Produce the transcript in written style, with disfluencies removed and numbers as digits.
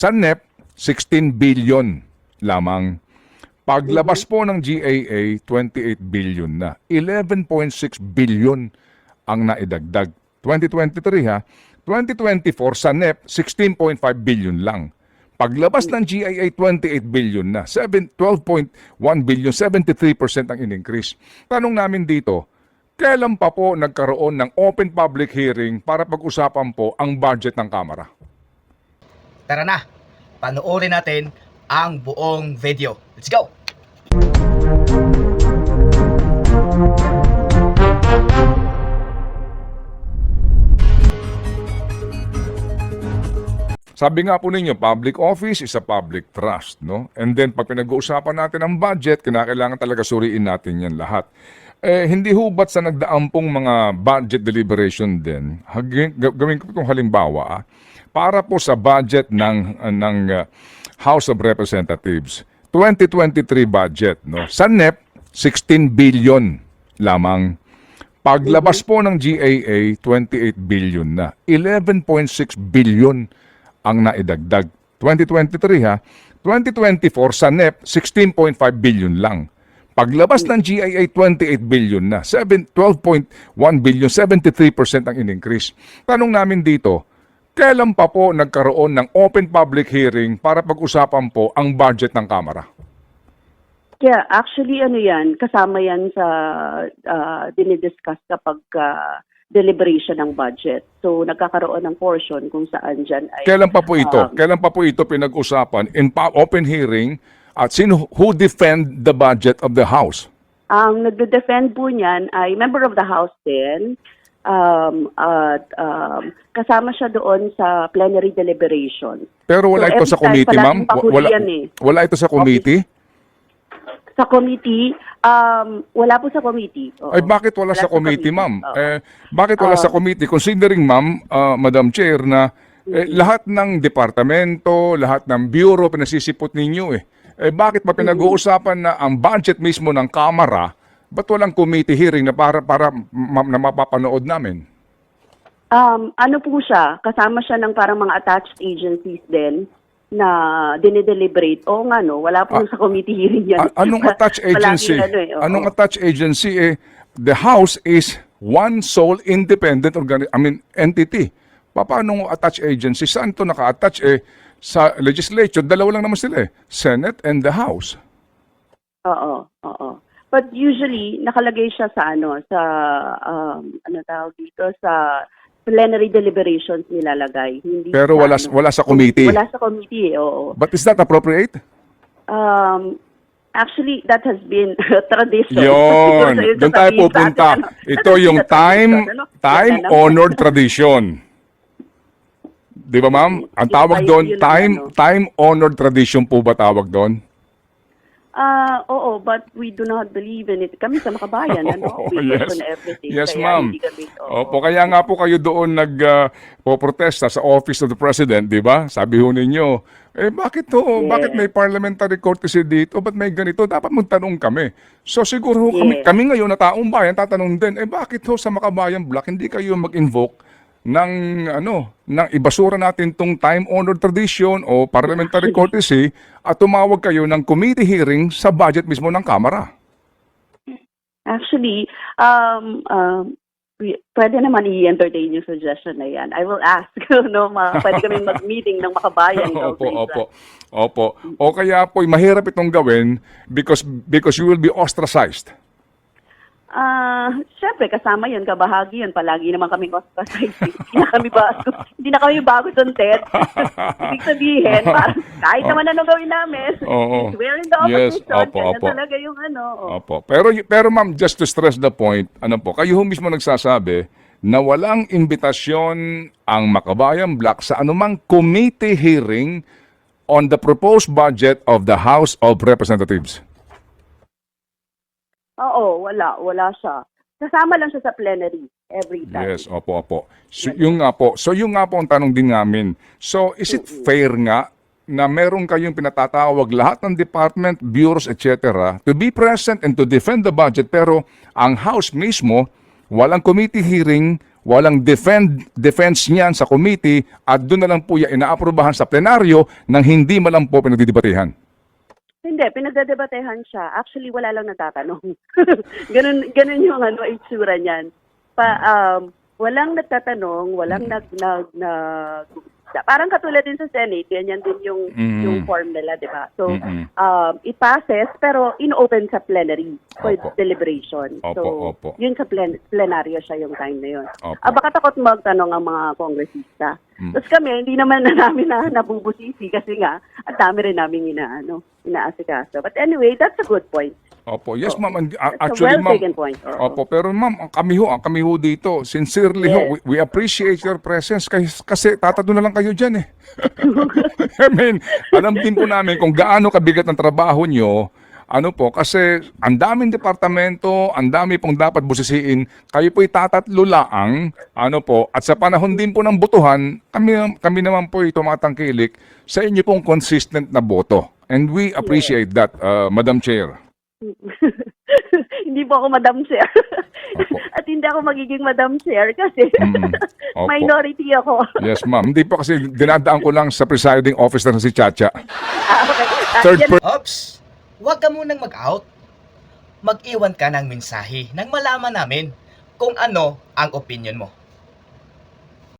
Sa NEP, 16 billion lamang. Paglabas po ng GAA, 28 billion na. 11.6 billion ang naidagdag. 2023 ha. 2024 sa NEP, 16.5 billion lang. Paglabas ng GIA, 28 billion na. 12.1 billion, 73% ang in-increase. Tanong namin dito, kailan pa po nagkaroon ng open public hearing para pag-usapan po ang budget ng Kamara? Tara na, panoorin natin ang buong video. Let's go! Sabi nga po ninyo, public office is a public trust, no? And then pag pinag-uusapan natin ang budget, kinakailangan talaga suriin natin yan lahat. Hindi hubat sa nagdaang pong mga budget deliberation din, gawin ko itong halimbawa, para po sa budget ng House of Representatives, 2023 budget, no? Sa NEP, 16 billion lamang. Paglabas po ng GAA, 28 billion na. 11.6 billion ang naidagdag. 2023 ha. 2024 sa NEP, 16.5 billion lang. Paglabas ng GIA, 28 billion na. 12.1 billion, 73% ang in-increase. Tanong namin dito, kailan pa po nagkaroon ng open public hearing para pag-usapan po ang budget ng Kamara? Yeah, actually kasama yan sa dinidiscuss kapag deliberation ng budget. So nagkakaroon ng portion kung saan dyan ay... Kailan pa po ito? Kailan pa po ito pinag-usapan in open hearing at who defend the budget of the House? Ang nagde-defend po niyan ay member of the House din. Kasama siya doon sa plenary deliberation. Pero wala So, ito sa every time committee, ma'am? palaging pahuli yan eh. Wala ito sa committee? Sa committee, wala po sa committee. Oo. Ay bakit wala sa committee, ma'am? Oo. Bakit wala sa committee? Considering, ma'am, Madam Chair, na lahat ng departamento, lahat ng bureau, pinasisipot ninyo eh. Bakit pa pinag-uusapan na ang budget mismo ng Kamara, ba't walang committee hearing na para na mapapanood namin? Ano po siya, kasama siya ng parang mga attached agencies din na dinideliberate. Oo nga no, wala po sa committee hearing yan. Anong attached agency? Anong attached agency the House is one sole independent entity. Paano attached agency? Saan to naka-attach sa legislature? Dalawa lang naman sila Senate and the House. Oo. But usually nakalagay siya sa sa plenary deliberations nilalagay. Hindi pero wala sa committee. Wala sa committee, oo. But is that appropriate? Actually, that has been tradition. Yun. Doon tayo pupunta. Ito yung time-honored tradition. Di ba, ma'am? Ang tawag doon, time-honored tradition po ba tawag doon? Oo, but we do not believe in it. Kami sa Makabayan, we question everything. Yes, kaya ma'am. Opo, kaya nga po kayo doon nagpo-protesta sa Office of the President, di ba? Sabi ho ninyo, bakit to? Yeah. Bakit may parliamentary courtesy dito? Ba't may ganito? Dapat mong tanong kami. So siguro Yeah. kami ngayon na taong bayan, tatanong din, bakit ho sa Makabayan Block hindi kayo mag-invoke ng ibasura natin tong time-honored tradition o parliamentary courtesy at tumawag kayo ng committee hearing sa budget mismo ng Kamara? Actually, pwede naman i-entertain yung suggestion na yan. I will ask, pwede kami mag-meeting ng Makabayan. Opo. O kaya po, mahirap itong gawin because you will be ostracized. Siyempre, kasama yun, kabahagi yun. Palagi naman kami ostracized. Hindi na kami bago doon, Ted. Ibig sabihin, kahit naman ano gawin namin, we're in the opposition. Yes, talaga yung Opo. Pero ma'am, just to stress the point, kayo mismo nagsasabi na walang imbitasyon ang Makabayan Block sa anumang committee hearing on the proposed budget of the House of Representatives. Oo, wala siya. Kasama lang siya sa plenary every time. Yes, opo. So, yung nga po ang tanong din namin. So, is it fair nga na meron kayong pinatatawag lahat ng department, bureaus, etc. to be present and to defend the budget pero ang House mismo, walang committee hearing, walang defense niyan sa committee at doon na lang po yan inaaprubahan sa plenaryo nang hindi man lang po pinagdidebatehan. Hindi, pinagdedebatehan siya. Actually, wala lang nagtatanong. ganun yung itsura niyan. Walang nagtatanong, walang parang katulad din sa Senate, ganyan din yung form nila, di ba? So, it passes, pero in-open sa plenary for Opo. deliberation. So, Opo. yun sa plenaryo siya yung time na yun. Opo. Baka takot magtanong ang mga kongresista. Tapos kami, hindi naman na namin nabubusisi kasi nga, at dami rin namin inaasikaso. But anyway, that's a good point. Opo, yes ma'am. And, It's actually a ma'am. well-taken point. Opo, pero ma'am, kami ho dito, sincerely ho, Yes. we appreciate your presence kasi tatado na lang kayo dyan eh. I mean, alam din po namin kung gaano kabigat ang trabaho nyo, kasi ang daming departamento, ang dami pong dapat busisiin, kayo po'y tatatlo laang, at sa panahon din po ng botohan, kami naman po'y tumatangkilik sa inyo pong consistent na boto. And we appreciate that, Madam Chair. Hindi po ako Madam Chair. Opo. At hindi ako magiging Madam Chair kasi Opo. minority ako. Yes, ma'am. Hindi po kasi dinadaan ko lang sa presiding officer na si Chacha. Okay. Third Yan- Ops! Huwag ka munang mag-out. Mag-iwan ka ng mensahe nang malaman namin kung ano ang opinion mo.